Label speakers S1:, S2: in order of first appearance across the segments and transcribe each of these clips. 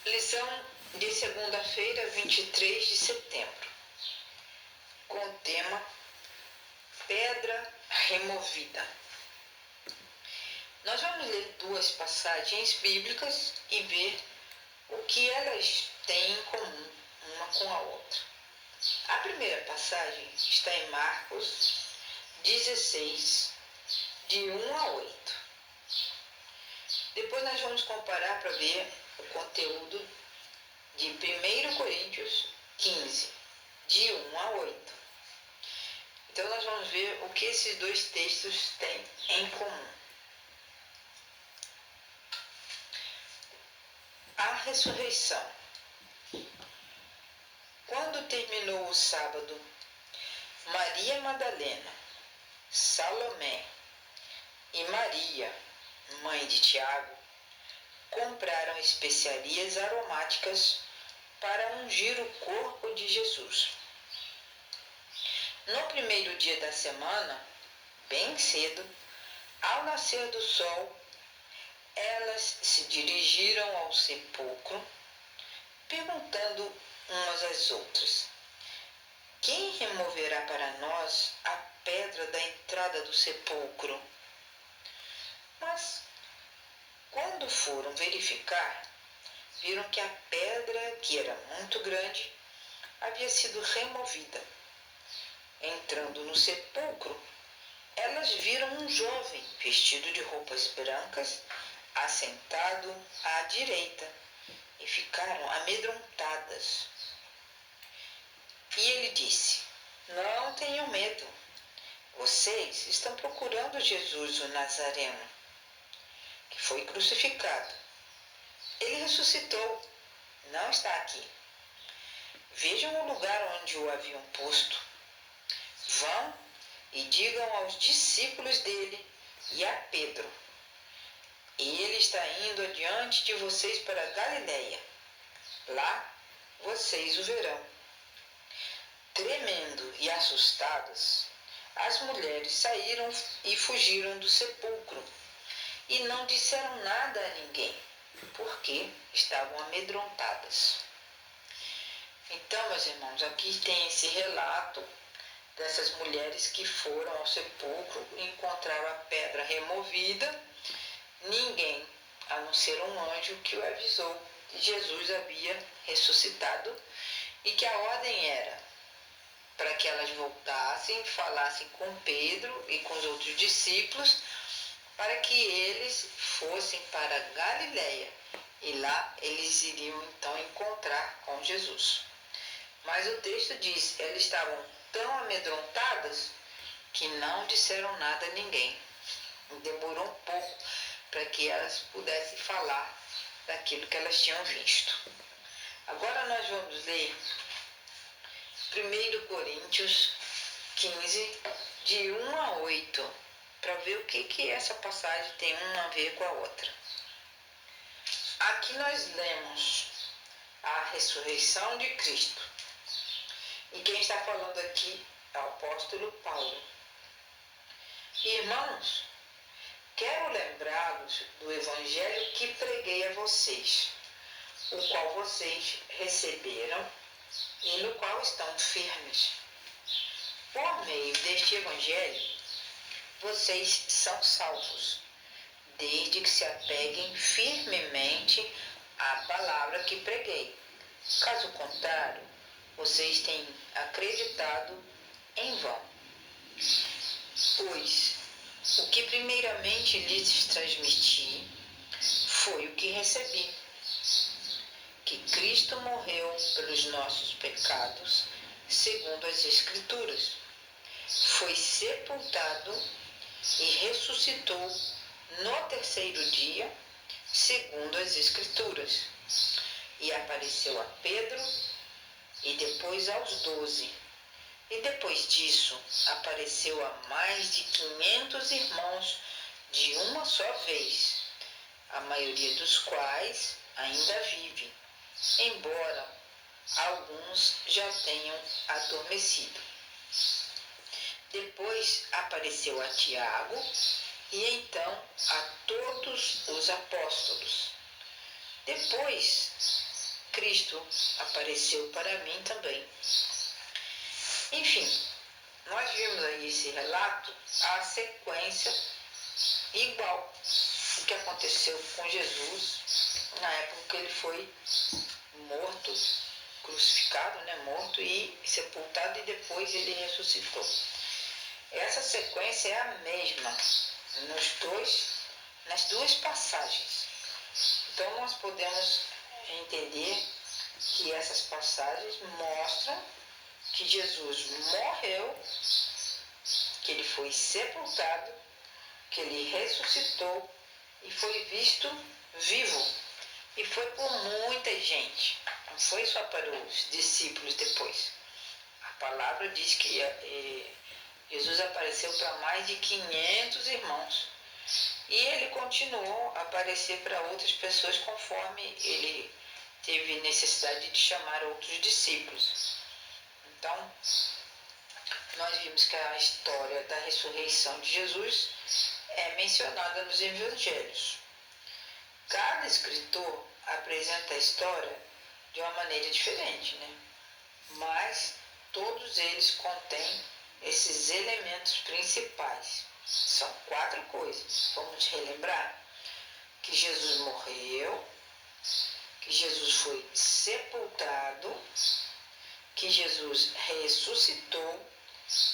S1: Lição de segunda-feira, 23 de setembro, com o tema Pedra Removida. Nós vamos ler duas passagens bíblicas e ver o que elas têm em comum uma com a outra. A primeira passagem está em Marcos 16, de 1 a 8. Depois nós vamos comparar para ver o conteúdo de 1 Coríntios 15, de 1 a 8. Então nós vamos ver o que esses dois textos têm em comum. A ressurreição. Quando terminou o sábado, Maria Madalena, Salomé e Maria, mãe de Tiago, compraram especiarias aromáticas para ungir o corpo de Jesus. No primeiro dia da semana, bem cedo, ao nascer do sol, elas se dirigiram ao sepulcro, perguntando umas às outras: quem removerá para nós a pedra da entrada do sepulcro? Mas, quando foram verificar, viram que a pedra, que era muito grande, havia sido removida. Entrando no sepulcro, elas viram um jovem vestido de roupas brancas, assentado à direita, e ficaram amedrontadas. E ele disse: não tenham medo, vocês estão procurando Jesus, o Nazareno, que foi crucificado. Ele ressuscitou, não está aqui. Vejam o lugar onde o haviam posto. Vão e digam aos discípulos dele e a Pedro: ele está indo adiante de vocês para Galiléia. Lá vocês o verão. Tremendo e assustadas, as mulheres saíram e fugiram do sepulcro e não disseram nada a ninguém, porque estavam amedrontadas. Então, meus irmãos, aqui tem esse relato dessas mulheres que foram ao sepulcro e encontraram a pedra removida. Ninguém, a não ser um anjo que o avisou que Jesus havia ressuscitado e que a ordem era para que elas voltassem, falassem com Pedro e com os outros discípulos, para que eles fossem para Galiléia e lá eles iriam então encontrar com Jesus. Mas o texto diz: elas estavam tão amedrontadas que não disseram nada a ninguém. Demorou um pouco para que elas pudessem falar daquilo que elas tinham visto. Agora nós vamos ler 1 Coríntios 15, de 1 a 8, para ver o que essa passagem tem uma a ver com a outra. Aqui nós lemos a ressurreição de Cristo. E quem está falando aqui é o apóstolo Paulo. Irmãos, quero lembrá-los do evangelho que preguei a vocês, o qual vocês receberam e no qual estão firmes. Por meio deste evangelho, vocês são salvos, desde que se apeguem firmemente à palavra que preguei. Caso contrário, vocês têm acreditado em vão. Pois o que primeiramente lhes transmiti foi o que recebi: que Cristo morreu pelos nossos pecados, segundo as Escrituras. Foi sepultado e ressuscitou no terceiro dia, segundo as Escrituras. E apareceu a Pedro e depois aos 12. E depois disso, apareceu a mais de 500 irmãos de uma só vez, a maioria dos quais ainda vive, embora alguns já tenham adormecido. Depois apareceu a Tiago e então a todos os apóstolos. Depois Cristo apareceu para mim também. Enfim, nós vimos aí esse relato, a sequência igual o que aconteceu com Jesus na época que ele foi morto, crucificado, morto e sepultado, e depois ele ressuscitou. Essa sequência é a mesma nas duas passagens. Então nós podemos entender que essas passagens mostram que Jesus morreu, que ele foi sepultado, que ele ressuscitou e foi visto vivo. E foi por muita gente, não foi só para os discípulos depois. A palavra diz que Jesus apareceu para mais de 500 irmãos. E ele continuou a aparecer para outras pessoas conforme ele teve necessidade de chamar outros discípulos. Então, nós vimos que a história da ressurreição de Jesus é mencionada nos evangelhos. Cada escritor apresenta a história de uma maneira diferente, mas todos eles contêm esses elementos principais. São 4 coisas. Vamos relembrar que Jesus morreu, que Jesus foi sepultado, que Jesus ressuscitou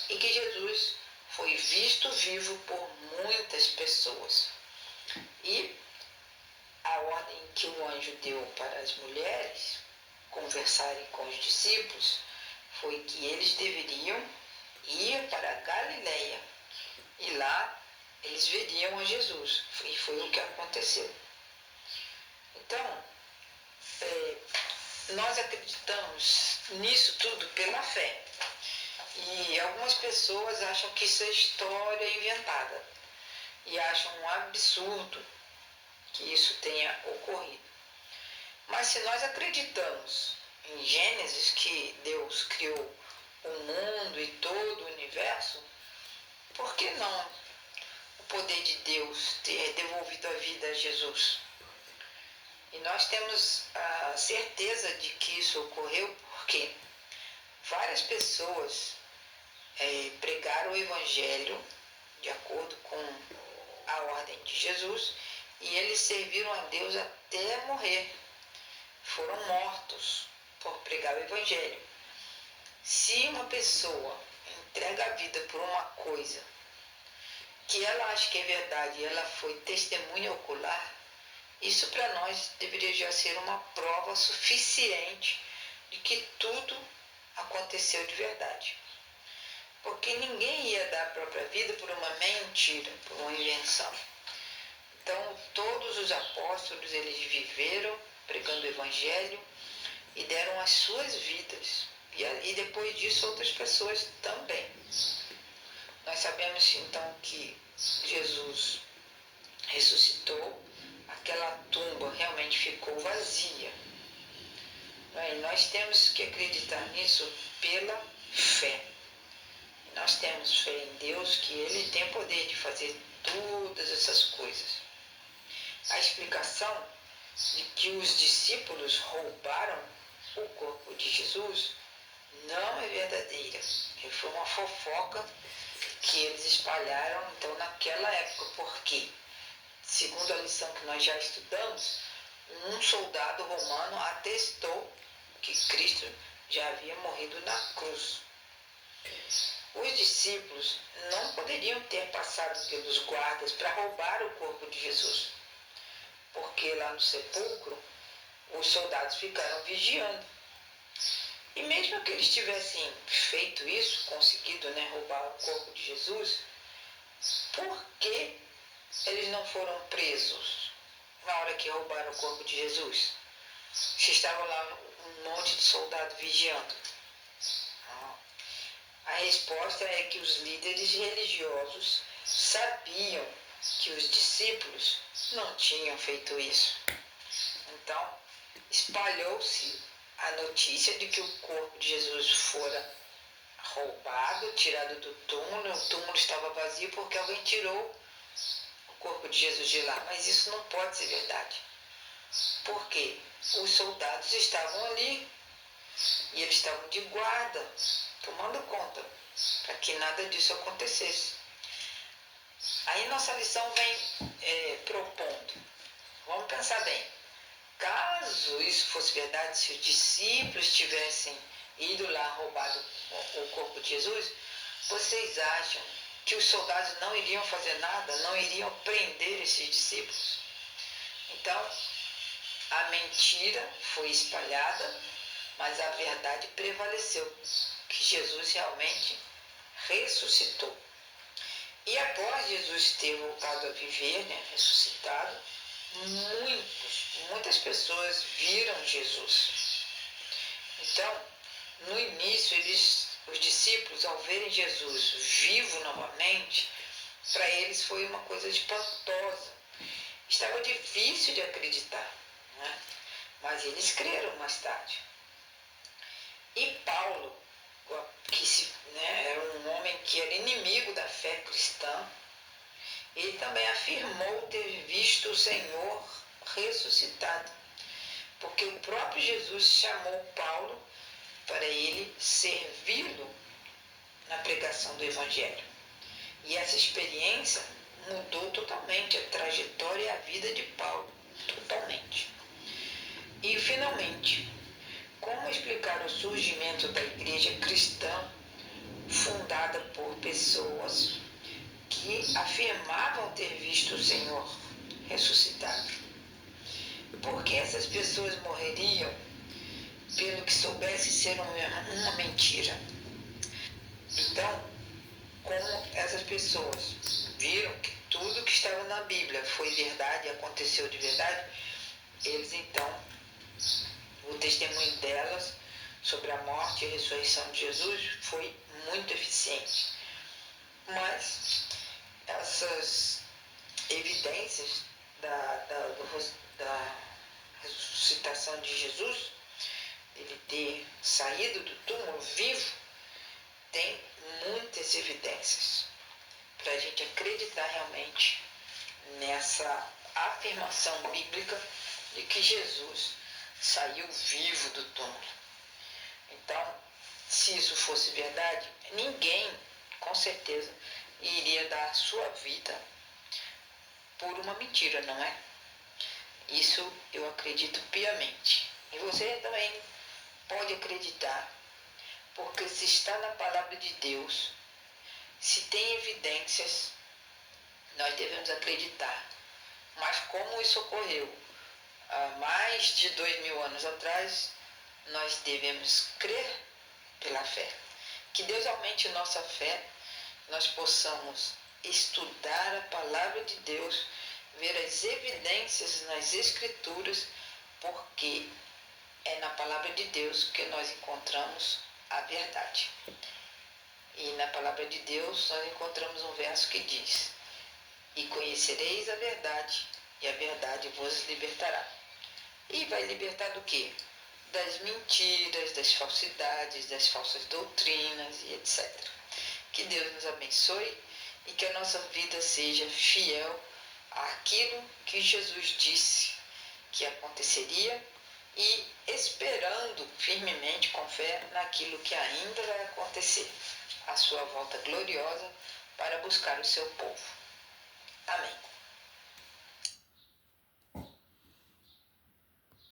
S1: e que Jesus foi visto vivo por muitas pessoas. E a ordem que o anjo deu para as mulheres conversarem com os discípulos foi que eles deveriam ir para a Galileia e lá eles veriam a Jesus. E foi o que aconteceu. Então, nós acreditamos nisso tudo pela fé. E algumas pessoas acham que isso é história inventada e acham um absurdo que isso tenha ocorrido. Mas se nós acreditamos em Gênesis, que Deus criou o mundo e todo o universo, por que não o poder de Deus ter devolvido a vida a Jesus? E nós temos a certeza de que isso ocorreu porque várias pessoas pregaram o Evangelho de acordo com a ordem de Jesus e eles serviram a Deus até morrer. Foram mortos por pregar o Evangelho. Se uma pessoa entrega a vida por uma coisa que ela acha que é verdade e ela foi testemunha ocular, isso para nós deveria já ser uma prova suficiente de que tudo aconteceu de verdade. Porque ninguém ia dar a própria vida por uma mentira, por uma invenção. Então, todos os apóstolos, eles viveram pregando o Evangelho e deram as suas vidas. E depois disso, outras pessoas também. Nós sabemos, então, que Jesus ressuscitou, aquela tumba realmente ficou vazia. E nós temos que acreditar nisso pela fé. Nós temos fé em Deus, que Ele tem poder de fazer todas essas coisas. A explicação de que os discípulos roubaram o corpo de Jesus não é verdadeira. Foi uma fofoca que eles espalharam então naquela época, porque, segundo a lição que nós já estudamos, um soldado romano atestou que Cristo já havia morrido na cruz. Os discípulos não poderiam ter passado pelos guardas para roubar o corpo de Jesus, porque lá no sepulcro os soldados ficaram vigiando. E mesmo que eles tivessem feito isso, conseguido roubar o corpo de Jesus, por que eles não foram presos na hora que roubaram o corpo de Jesus? Se estavam lá um monte de soldado vigiando. A resposta é que os líderes religiosos sabiam que os discípulos não tinham feito isso. Então, espalhou-se a notícia de que o corpo de Jesus fora roubado, tirado do túmulo. O túmulo estava vazio porque alguém tirou o corpo de Jesus de lá. Mas isso não pode ser verdade. Por quê? os soldados estavam ali e eles estavam de guarda, tomando conta, para que nada disso acontecesse. Aí nossa lição vem propondo, vamos pensar bem, caso isso fosse verdade, se os discípulos tivessem ido lá roubado o corpo de Jesus, vocês acham que os soldados não iriam fazer nada, não iriam prender esses discípulos? Então, a mentira foi espalhada, mas a verdade prevaleceu, que Jesus realmente ressuscitou. E após Jesus ter voltado a viver, ressuscitado, muitas pessoas viram Jesus. Então, no início, os discípulos, ao verem Jesus vivo novamente, para eles foi uma coisa espantosa. Estava difícil de acreditar, né? Mas eles creram mais tarde. E Paulo, que era um homem que era inimigo da fé cristã, ele também afirmou ter visto o Senhor ressuscitado, porque o próprio Jesus chamou Paulo para ele servi-lo na pregação do Evangelho. E essa experiência mudou totalmente a trajetória e a vida de Paulo, totalmente. E, finalmente, como explicar o surgimento da igreja cristã fundada por pessoas que afirmavam ter visto o Senhor ressuscitado? Por que essas pessoas morreriam pelo que soubesse ser uma mentira? Então, como essas pessoas viram que tudo que estava na Bíblia foi verdade, aconteceu de verdade, eles então, o testemunho delas sobre a morte e a ressurreição de Jesus foi muito eficiente. Mas essas evidências da ressuscitação de Jesus, ele ter saído do túmulo vivo, tem muitas evidências para a gente acreditar realmente nessa afirmação bíblica de que Jesus saiu vivo do túmulo. Então, se isso fosse verdade, ninguém, com certeza, iria dar a sua vida por uma mentira, não é? Isso eu acredito piamente. E você também pode acreditar, porque se está na palavra de Deus, se tem evidências, nós devemos acreditar. Mas como isso ocorreu há mais de 2000 anos atrás, nós devemos crer pela fé. Que Deus aumente nossa fé, nós possamos estudar a palavra de Deus, ver as evidências nas Escrituras, porque é na palavra de Deus que nós encontramos a verdade. E na palavra de Deus nós encontramos um verso que diz: e conhecereis a verdade, e a verdade vos libertará. E vai libertar do quê? Das mentiras, das falsidades, das falsas doutrinas e etc. Que Deus nos abençoe e que a nossa vida seja fiel àquilo que Jesus disse que aconteceria e esperando firmemente, com fé, naquilo que ainda vai acontecer, a sua volta gloriosa para buscar o seu povo. Amém.